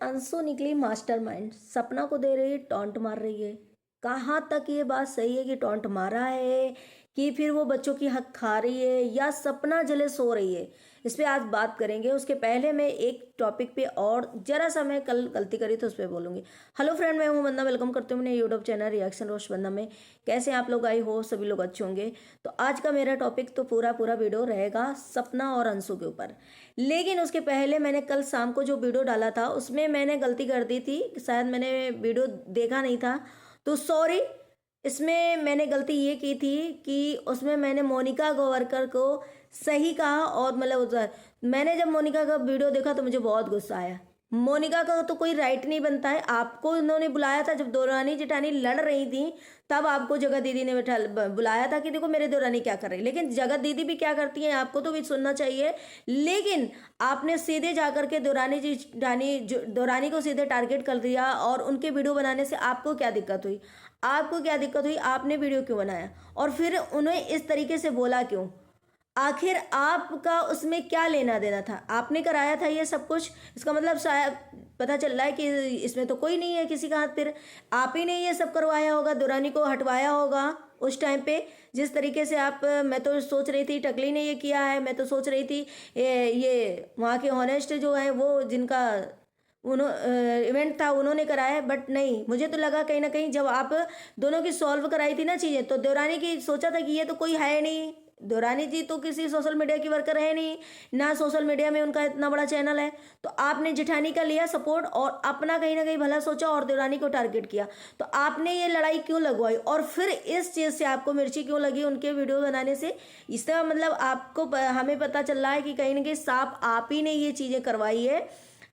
अंशु निकली मास्टरमाइंड, सपना को दे रही टॉन्ट मार रही है। कहाँ तक ये बात सही है कि टॉन्ट मारा है कि फिर वो बच्चों की हक खा रही है या सपना जले सो रही है, इस पे आज बात करेंगे। उसके पहले मैं एक टॉपिक पे और जरा सा मैं कल गलती करी तो उस पर बोलूंगी। हेलो फ्रेंड, मैं हूं वंदना, वेलकम करती हूँ मेरे यूट्यूब चैनल रिएक्शन रोस्ट वंदना में। कैसे हैं आप लोग? आई हो सभी लोग अच्छे होंगे। तो आज का मेरा टॉपिक तो पूरा पूरा वीडियो रहेगा सपना और अंशु के ऊपर। लेकिन उसके पहले मैंने कल शाम को जो वीडियो डाला था उसमें मैंने गलती कर दी थी, शायद मैंने वीडियो देखा नहीं था, तो सॉरी। इसमें मैंने गलती ये की थी कि उसमें मैंने मोनिका गोवरकर को सही कहा, और मतलब मैंने जब मोनिका का वीडियो देखा तो मुझे बहुत गुस्सा आया। मोनिका का तो कोई राइट नहीं बनता है। आपको उन्होंने बुलाया था जब देवरानी जेठानी लड़ रही थी, तब आपको जगत दीदी ने बुलाया था कि देखो मेरे देवरानी क्या कर रही है। लेकिन जगत दीदी भी क्या करती है आपको तो भी सुनना चाहिए। लेकिन आपने सीधे जाकर के देवरानी को सीधे टारगेट कर दिया, और उनके वीडियो बनाने से आपको क्या दिक्कत हुई? आपको क्या दिक्कत हुई? आपने वीडियो क्यों बनाया और फिर उन्हें इस तरीके से बोला क्यों? आखिर आपका उसमें क्या लेना देना था? आपने कराया था ये सब कुछ। इसका मतलब शायद पता चल रहा है कि इसमें तो कोई नहीं है किसी का हाथ। फिर आप ही ने ये सब करवाया होगा, दुरानी को हटवाया होगा उस टाइम पे। जिस तरीके से आप, मैं तो सोच रही थी टकली ने ये किया है, मैं तो सोच रही थी ये वहाँ के हॉनेस्ट जो है वो जिनका इवेंट था उन्होंने कराया है, बट नहीं, मुझे तो लगा कहीं ना कहीं जब आप दोनों की सॉल्व कराई थी ना चीज़ें, तो देवरानी की सोचा था कि ये तो कोई है नहीं, देवरानी जी तो किसी सोशल मीडिया की वर्कर है नहीं ना, सोशल मीडिया में उनका इतना बड़ा चैनल है। तो आपने जेठानी का लिया सपोर्ट और अपना कहीं ना कहीं भला सोचा और देवरानी को टारगेट किया। तो आपने ये लड़ाई क्यों लगवाई और फिर इस चीज़ से आपको मिर्ची क्यों लगी उनके वीडियो बनाने से? इसका मतलब आपको हमें पता चल रहा है कि कहीं ना कहीं साफ आप ही ने ये चीज़ें करवाई है,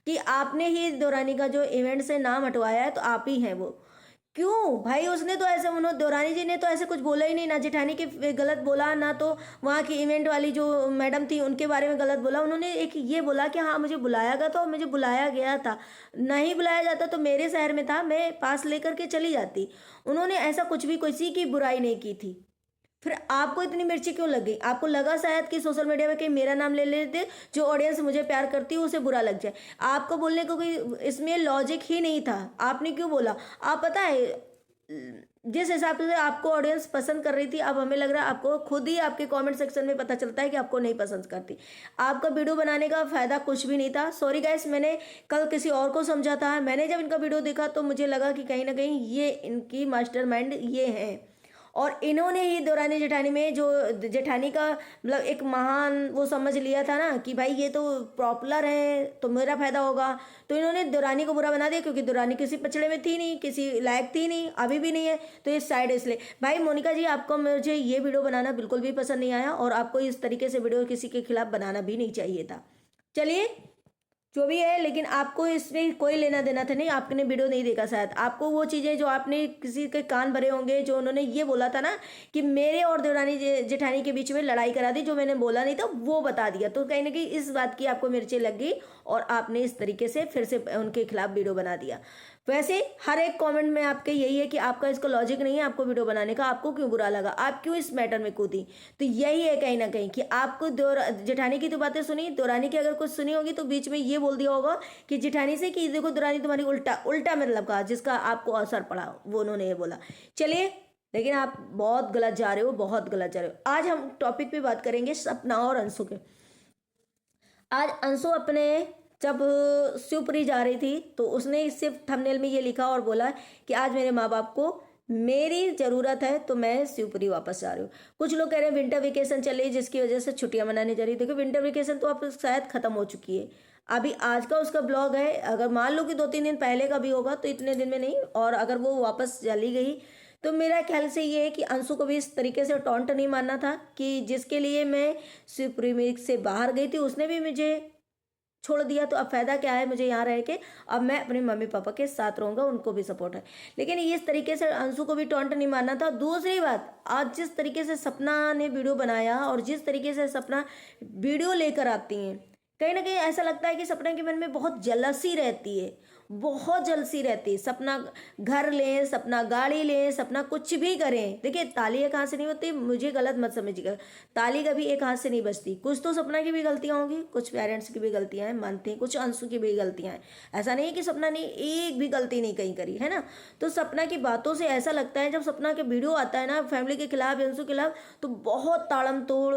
कि आपने ही देवरानी का जो इवेंट से नाम हटवाया है, तो आप ही हैं वो। क्यों भाई? उसने तो ऐसे, उन्होंने देवरानी जी ने तो ऐसे कुछ बोला ही नहीं, ना जेठानी के गलत बोला, ना तो वहाँ की इवेंट वाली जो मैडम थी उनके बारे में गलत बोला। उन्होंने एक ये बोला कि हाँ मुझे बुलाया गया था और मुझे बुलाया गया था, नहीं बुलाया जाता तो मेरे शहर में था, मैं पास लेकर के चली जाती। उन्होंने ऐसा कुछ भी किसी की बुराई नहीं की थी। फिर आपको इतनी मिर्ची क्यों लग गई? आपको लगा शायद कि सोशल मीडिया में कहीं मेरा नाम ले लेते, जो ऑडियंस मुझे प्यार करती है उसे बुरा लग जाए। आपको बोलने को कोई इसमें लॉजिक ही नहीं था, आपने क्यों बोला? आप पता है जिस हिसाब से आपको ऑडियंस पसंद कर रही थी, अब हमें लग रहा है आपको खुद ही आपके कमेंट सेक्शन में पता चलता है कि आपको नहीं पसंद करती। आपका वीडियो बनाने का फायदा कुछ भी नहीं था। सॉरी गाइस, मैंने कल किसी और को समझा था। मैंने जब इनका वीडियो देखा तो मुझे लगा कि कहीं ना कहीं ये इनकी मास्टरमाइंड ये है, और इन्होंने ही देवरानी जेठानी में जो जेठानी का मतलब एक महान वो समझ लिया था ना कि भाई ये तो पॉपुलर है तो मेरा फायदा होगा, तो इन्होंने देवरानी को बुरा बना दिया। क्योंकि देवरानी किसी पचड़े में थी नहीं, किसी लायक थी नहीं, अभी भी नहीं है, तो इस साइड इसलिए। भाई मोनिका जी, आपको मुझे ये वीडियो बनाना बिल्कुल भी पसंद नहीं आया, और आपको इस तरीके से वीडियो किसी के खिलाफ बनाना भी नहीं चाहिए था। चलिए जो भी है, लेकिन आपको इसमें कोई लेना देना था नहीं। आपने वीडियो नहीं देखा शायद, आपको वो चीज़ें जो आपने किसी के कान भरे होंगे, जो उन्होंने ये बोला था ना कि मेरे और देवरानी जेठानी के बीच में लड़ाई करा दी, जो मैंने बोला नहीं था वो बता दिया। तो कहीं ना कहीं इस बात की आपको मिर्ची लग गई और आपने इस तरीके से फिर से उनके खिलाफ वीडियो बना दिया। वैसे हर एक कमेंट में आपके यही है कि आपका इसका लॉजिक नहीं है आपको वीडियो बनाने का, आपको क्यों बुरा लगा, आप क्यों इस मैटर में कूदी। तो यही है कहीं ना कहीं कि आपको जेठानी की तो बातें सुनी, देवरानी की अगर कुछ सुनी होगी तो बीच में ये बोल दिया होगा कि जेठानी से कि देखो देवरानी तुम्हारी उल्टा उल्टा मतलब कहा, जिसका आपको असर पड़ा, वो उन्होंने ये बोला। चलिए, लेकिन आप बहुत गलत जा रहे हो, बहुत गलत जा रहे हो। आज हम टॉपिक पे बात करेंगे सपना और अंशु के। आज अंशु अपने जब शिवपुरी जा रही थी तो उसने सिर्फ थंबनेल में ये लिखा और बोला कि आज मेरे माँ बाप को मेरी ज़रूरत है तो मैं शिवपुरी वापस जा रही हूँ। कुछ लोग कह रहे हैं विंटर वेकेशन चल रही है जिसकी वजह से छुट्टियां मनाने जा रही है। देखो विंटर वेकेशन तो अब शायद ख़त्म हो चुकी है। अभी आज का उसका ब्लॉग है, अगर मान लो कि 2-3 दिन पहले का भी होगा तो इतने दिन में नहीं, और अगर वो वापस चली गई तो मेरा ख्याल से ये है कि अंशु को भी इस तरीके से टॉन्ट नहीं मानना था कि जिसके लिए मैं शिवपुरी से बाहर गई थी उसने भी मुझे छोड़ दिया, तो अब फायदा क्या है मुझे यहाँ रह के? अब मैं अपने मम्मी पापा के साथ रहूंगा, उनको भी सपोर्ट है। लेकिन इस तरीके से अंशु को भी टॉन्ट नहीं मारना था। दूसरी बात, आज जिस तरीके से सपना ने वीडियो बनाया और जिस तरीके से सपना वीडियो लेकर आती हैं, कहीं ना कहीं ऐसा लगता है कि सपना के मन में बहुत जलसी रहती है। बहुत जलसी रहती है। सपना घर लें, सपना गाड़ी लें, सपना कुछ भी करें। देखिए ताली एक हाथ से नहीं होती, मुझे गलत मत समझिएगा, ताली कभी एक हाथ से नहीं बजती। कुछ तो सपना की भी गलतियां होंगी, कुछ पेरेंट्स की भी गलतियां हैं, मानते हैं, कुछ अंशु की भी गलतियां हैं। ऐसा नहीं है कि सपना ने एक भी गलती नहीं कहीं करी है ना। तो सपना की बातों से ऐसा लगता है, जब सपना के वीडियो आता है ना फैमिली के खिलाफ, अंशु के खिलाफ, तो बहुत ताड़म तोड़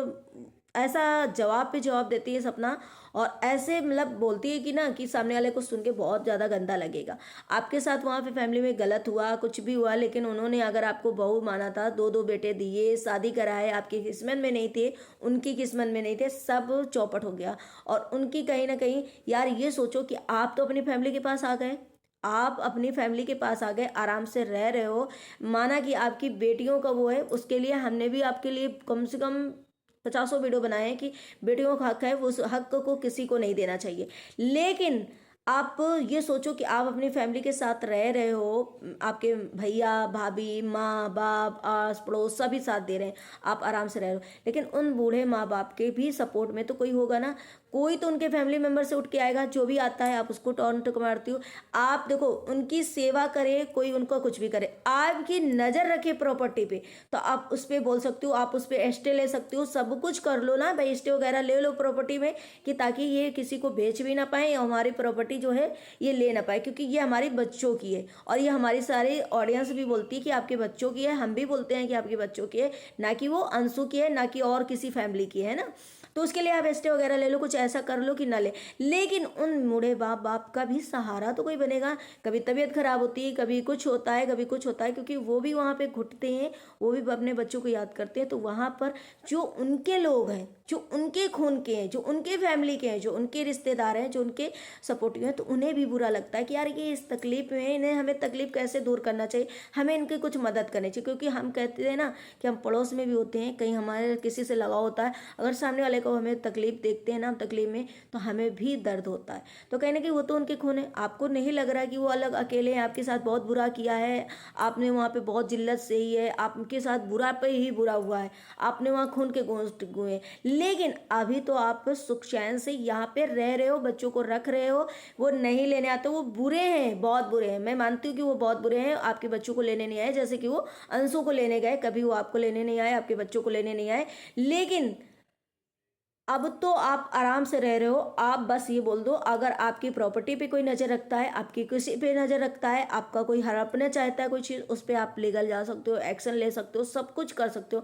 ऐसा जवाब पे जवाब देती है सपना। और ऐसे मतलब बोलती है कि ना कि सामने वाले को सुन के बहुत ज़्यादा गंदा लगेगा। आपके साथ वहाँ पे फैमिली में गलत हुआ, कुछ भी हुआ, लेकिन उन्होंने अगर आपको बहू माना था, दो दो बेटे दिए, शादी कराए, आपकी किस्मत में नहीं थे, उनकी किस्मत में नहीं थे, सब चौपट हो गया। और उनकी कहीं ना कहीं, यार ये सोचो कि आप तो अपनी फैमिली के पास आ गए, आप अपनी फैमिली के पास आ गए, आराम से रह रहे हो, माना कि आपकी बेटियों का वो है, उसके लिए हमने भी आपके लिए कम से कम 50 वीडियो बनाए हैं कि बेटियों का हक है, वो उस हक को किसी को नहीं देना चाहिए। लेकिन आप ये सोचो कि आप अपनी फैमिली के साथ रह रहे हो, आपके भैया भाभी माँ बाप आस पड़ोस सभी साथ दे रहे हैं, आप आराम से रह रहे हो, लेकिन उन बूढ़े माँ बाप के भी सपोर्ट में तो कोई होगा ना, कोई तो उनके फैमिली मेंबर से उठ के आएगा, जो भी आता है आप उसको टॉन्ट मारती हो। आप देखो उनकी सेवा करे, कोई उनका कुछ भी करे, आपकी नज़र रखे प्रॉपर्टी पे, तो आप उस पर बोल सकते हो, आप उस पर स्टे ले सकते हो, सब कुछ कर लो ना भाई, स्टे वगैरह ले लो प्रॉपर्टी में, कि ताकि ये किसी को बेच भी ना पाए, या हमारी प्रॉपर्टी जो है ये ले ना पाए, क्योंकि ये हमारी बच्चों की है। और ये हमारी सारी ऑडियंस भी बोलती है कि आपके बच्चों की है, हम भी बोलते हैं कि आपके बच्चों की है, ना कि वो अंशु की है, ना कि और किसी फैमिली की है ना। तो उसके लिए आप स्टे वगैरह ले लो, कुछ ऐसा कर लो कि ना ले, लेकिन उन बूढ़े बाप बाप का भी सहारा तो कोई बनेगा। कभी तबीयत खराब होती है, कभी कुछ होता है, कभी कुछ होता है, क्योंकि वो भी वहाँ पे घुटते हैं, वो भी अपने बच्चों को याद करते हैं। तो वहाँ पर जो उनके लोग हैं, जो उनके खून के हैं, जो उनके फैमिली के हैं, जो उनके रिश्तेदार हैं, जो उनके सपोर्टिव हैं, तो उन्हें भी बुरा लगता है कि यार ये इस तकलीफ में, इन्हें हमें तकलीफ कैसे दूर करना चाहिए, हमें इनकी कुछ मदद करनी चाहिए। क्योंकि हम कहते हैं ना कि हम पड़ोस में भी होते हैं, कहीं हमारे किसी से लगाव होता है, अगर सामने वाले को हमें तकलीफ देखते हैं ना, तकलीफ में, तो हमें भी दर्द होता है। तो कहने कि वो तो उनके खून है, आपको नहीं लग रहा है कि वो अलग अकेले हैं, आपके साथ बहुत बुरा किया है, आपने वहाँ पे बहुत जिल्लत सही है, आपके साथ बुरा पे ही बुरा हुआ है, आपने वहाँ खून के गोश्त गुए, लेकिन अभी तो आप सुख चैन से यहाँ पे रह रहे हो, बच्चों को रख रहे हो। वो नहीं लेने आते, वो बुरे हैं, बहुत बुरे हैं, मैं मानती हूँ कि वो बहुत बुरे हैं, आपके बच्चों को लेने नहीं आए, जैसे कि वो अंशु को लेने गए, कभी वो आपको लेने नहीं आए, आपके बच्चों को लेने नहीं आए। लेकिन अब तो आप आराम से रह रहे हो। आप बस ये बोल दो, अगर आपकी प्रॉपर्टी पे कोई नज़र रखता है, आपकी किसी पे नज़र रखता है, आपका कोई हड़पना चाहता है कोई चीज़, उस पर आप लीगल जा सकते हो, एक्शन ले सकते हो, सब कुछ कर सकते हो।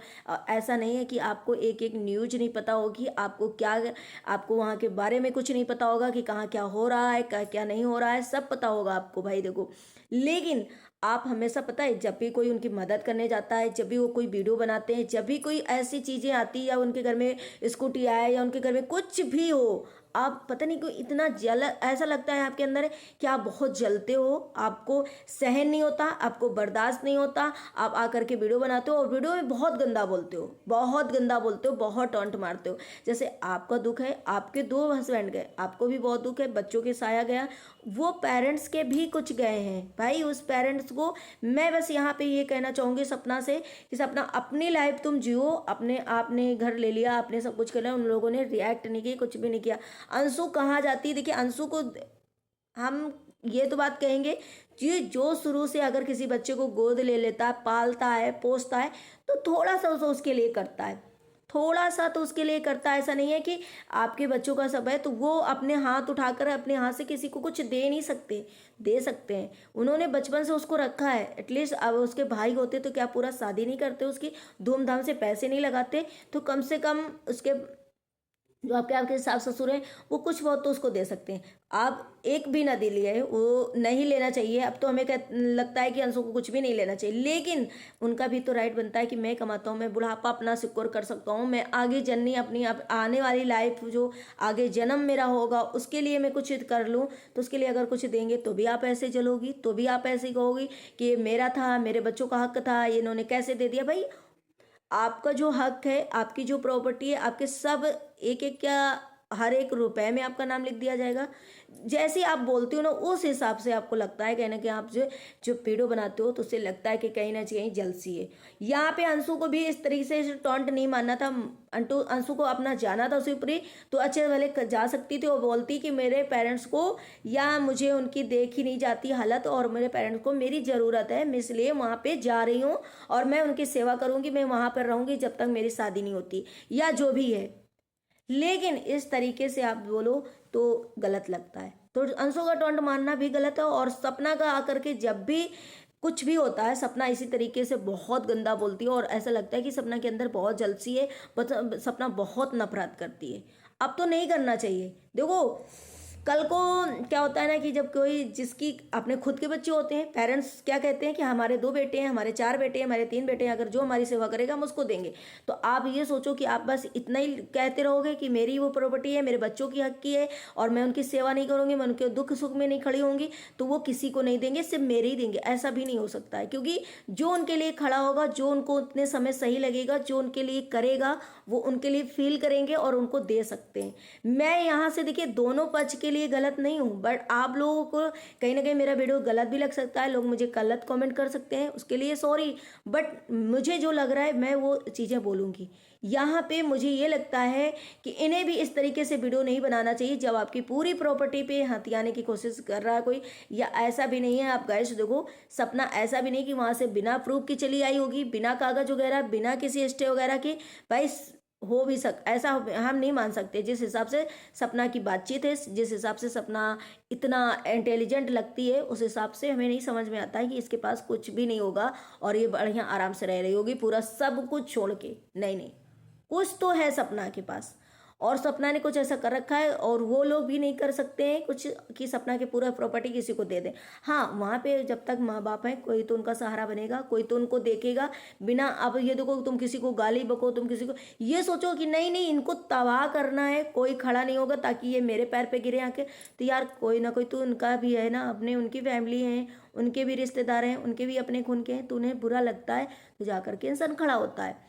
ऐसा नहीं है कि आपको एक एक न्यूज नहीं पता होगी, आपको क्या, आपको वहाँ के बारे में कुछ नहीं पता होगा कि कहाँ क्या हो रहा है, क्या क्या नहीं हो रहा है, सब पता होगा आपको भाई देखो। लेकिन आप हमेशा, पता है, जब भी कोई उनकी मदद करने जाता है, जब भी वो कोई वीडियो बनाते हैं, जब भी कोई ऐसी चीज़ें आती है, या उनके घर में स्कूटी आए, या उनके घर में कुछ भी हो, आप पता नहीं क्यों इतना जल, ऐसा लगता है आपके अंदर कि आप बहुत जलते हो, आपको सहन नहीं होता, आपको बर्दाश्त नहीं होता, आप आकर के वीडियो बनाते हो और वीडियो में बहुत गंदा बोलते हो, बहुत गंदा बोलते हो, बहुत टॉन्ट मारते हो। जैसे आपका दुख है, आपके 2 हस्बैंड गए, आपको भी बहुत दुख है, बच्चों के साया गया, वो पेरेंट्स के भी कुछ गए हैं भाई। उस पेरेंट्स को मैं बस यहाँ पे ये कहना चाहूँगी सपना से कि सपना अपनी लाइफ तुम जियो, अपने आपने घर ले लिया, आपने सब कुछ कर लिया, उन लोगों ने रिएक्ट नहीं किया, कुछ भी नहीं किया। अंशु कहाँ जाती है, देखिए अंशु को हम ये तो बात कहेंगे कि जो शुरू से अगर किसी बच्चे को गोद ले लेता है, पालता है, पोसता है, तो थोड़ा सा उसके लिए करता है, थोड़ा सा तो उसके लिए करता है। ऐसा नहीं है कि आपके बच्चों का सब है तो वो अपने हाथ उठाकर अपने हाथ से किसी को कुछ दे नहीं सकते, दे सकते हैं। उन्होंने बचपन से उसको रखा है, एटलीस्ट अब उसके भाई होते तो क्या पूरा शादी नहीं करते उसकी, धूमधाम से पैसे नहीं लगाते, तो कम से कम उसके जो आपके आपके सास ससुर हैं वो कुछ बहुत तो उसको दे सकते हैं। आप एक भी ना दे लिए, वो नहीं लेना चाहिए। अब तो हमें लगता है कि अंशों को कुछ भी नहीं लेना चाहिए, लेकिन उनका भी तो राइट बनता है कि मैं कमाता हूँ, मैं बुढ़ापा अपना सिक्योर कर सकता हूँ, मैं आगे जननी अपनी आने वाली लाइफ जो आगे जन्म मेरा होगा उसके लिए मैं कुछ कर लूँ। तो उसके लिए अगर कुछ देंगे तो भी आप ऐसे जलोगी, तो भी आप ऐसे कहोगी कि ये मेरा था, मेरे बच्चों का हक था, ये इन्होंने कैसे दे दिया। भाई आपका जो हक है, आपकी जो प्रॉपर्टी है, आपके सब एक एक क्या हर एक रुपए में आपका नाम लिख दिया जाएगा। जैसे आप बोलती हो ना उस हिसाब से आपको लगता है कहीं ना कहीं आप जो जो वीडियो बनाते हो तो उससे लगता है कि कहीं ना कहीं जलसी है। यहाँ पे अंशु को भी इस तरीके से टॉन्ट नहीं मानना था। अंशु को अपना जाना था उसके ऊपर ही, तो अच्छे वाले जा सकती थी और बोलती कि मेरे पेरेंट्स को या मुझे उनकी देखी नहीं जाती हालत और मेरे पेरेंट्स को मेरी ज़रूरत है, मैं इसलिए वहाँ पे जा रही हूँ और मैं उनकी सेवा करूँगी, मैं वहाँ पर रहूँगी जब तक मेरी शादी नहीं होती या जो भी है। लेकिन इस तरीके से आप बोलो तो गलत लगता है। तो अंशों का टोंट मारना भी गलत है। और सपना का आकर के जब भी कुछ भी होता है सपना इसी तरीके से बहुत गंदा बोलती है और ऐसा लगता है कि सपना के अंदर बहुत जलसी है, सपना बहुत नफरत करती है। अब तो नहीं करना चाहिए। देखो कल को क्या होता है ना कि जब कोई जिसकी अपने खुद के बच्चे होते हैं, पेरेंट्स क्या कहते हैं कि हमारे 2 बेटे हैं, हमारे 4 बेटे हैं, हमारे 3 बेटे हैं, अगर जो हमारी सेवा करेगा हम उसको देंगे। तो आप ये सोचो कि आप बस इतना ही कहते रहोगे कि मेरी वो प्रॉपर्टी है, मेरे बच्चों की हक की है और मैं उनकी सेवा नहीं करूँगी, मैं उनके दुख सुख में नहीं खड़ी होंगी, तो वो किसी को नहीं देंगे, सिर्फ मेरे ही देंगे। ऐसा भी नहीं हो सकता है, क्योंकि जो उनके लिए खड़ा होगा, जो उनको उतने समय सही लगेगा, जो उनके लिए करेगा, वो उनके लिए फील करेंगे और उनको दे सकते हैं। मैं यहाँ से देखिए दोनों पक्ष के लिए गलत नहीं हूँ, बट आप लोगों को कहीं ना कहीं मेरा वीडियो गलत भी लग सकता है, लोग मुझे गलत कमेंट कर सकते हैं, उसके लिए सॉरी। बट मुझे जो लग रहा है मैं वो चीज़ें बोलूँगी। यहाँ पे मुझे ये लगता है कि इन्हें भी इस तरीके से वीडियो नहीं बनाना चाहिए जब आपकी पूरी प्रॉपर्टी पे हथियाने की कोशिश कर रहा है कोई। या ऐसा भी नहीं है, आप गाइस देखो सपना ऐसा भी नहीं कि वहाँ से बिना प्रूफ की चली आई होगी, बिना कागज वगैरह, बिना किसी स्टे वगैरह के। भाई हो भी ऐसा हम नहीं मान सकते। जिस हिसाब से सपना की बातचीत है, जिस हिसाब से सपना इतना इंटेलिजेंट लगती है, उस हिसाब से हमें नहीं समझ में आता है कि इसके पास कुछ भी नहीं होगा और ये बढ़िया आराम से रह रही होगी पूरा सब कुछ छोड़ के। नहीं नहीं, कुछ तो है सपना के पास और सपना ने कुछ ऐसा कर रखा है और वो लोग भी नहीं कर सकते हैं कुछ कि सपना के पूरा प्रॉपर्टी किसी को दे दें। हाँ वहाँ पे जब तक माँ बाप हैं कोई तो उनका सहारा बनेगा, कोई तो उनको देखेगा बिना। अब ये देखो तुम किसी को गाली बको, तुम किसी को ये सोचो कि नहीं नहीं इनको तबाह करना है, कोई खड़ा नहीं होगा ताकि ये मेरे पैर पे गिरे आके। तो यार कोई ना कोई तो उनका भी है ना, अपने उनकी फैमिली है, उनके भी रिश्तेदार हैं, उनके भी अपने खून के हैं, तो उन्हें बुरा लगता है तो जा करके इंसान खड़ा होता है।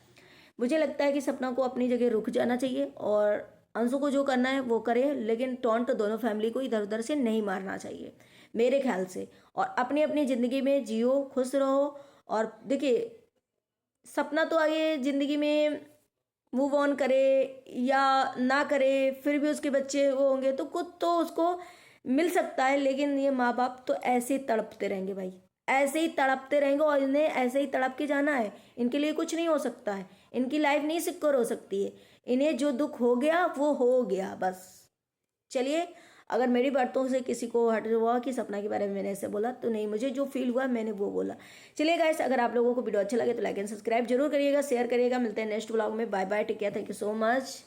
मुझे लगता है कि सपना को अपनी जगह रुक जाना चाहिए और अंशु को जो करना है वो करे, लेकिन टॉन्ट दोनों फैमिली को इधर उधर से नहीं मारना चाहिए मेरे ख्याल से। और अपनी अपनी ज़िंदगी में जियो, खुश रहो। और देखिए सपना तो आगे ज़िंदगी में मूव ऑन करे या ना करे, फिर भी उसके बच्चे वो होंगे तो कुछ तो उसको मिल सकता है। लेकिन ये माँ बाप तो ऐसे ही तड़पते रहेंगे भाई, ऐसे ही तड़पते रहेंगे और इन्हें ऐसे ही तड़प के जाना है। इनके लिए कुछ नहीं हो सकता है, इनकी लाइफ नहीं सिक्योर हो सकती है। इन्हें जो दुख हो गया वो हो गया बस। चलिए, अगर मेरी बातों से किसी को हर्ट हुआ कि सपना के बारे में मैंने ऐसे बोला तो नहीं, मुझे जो फील हुआ मैंने वो बोला। चलिए गाइस, अगर आप लोगों को वीडियो अच्छा लगे तो लाइक एंड सब्सक्राइब जरूर करिएगा, शेयर करिएगा। मिलते हैं नेक्स्ट व्लॉग में। Bye bye, take care, thank you so much.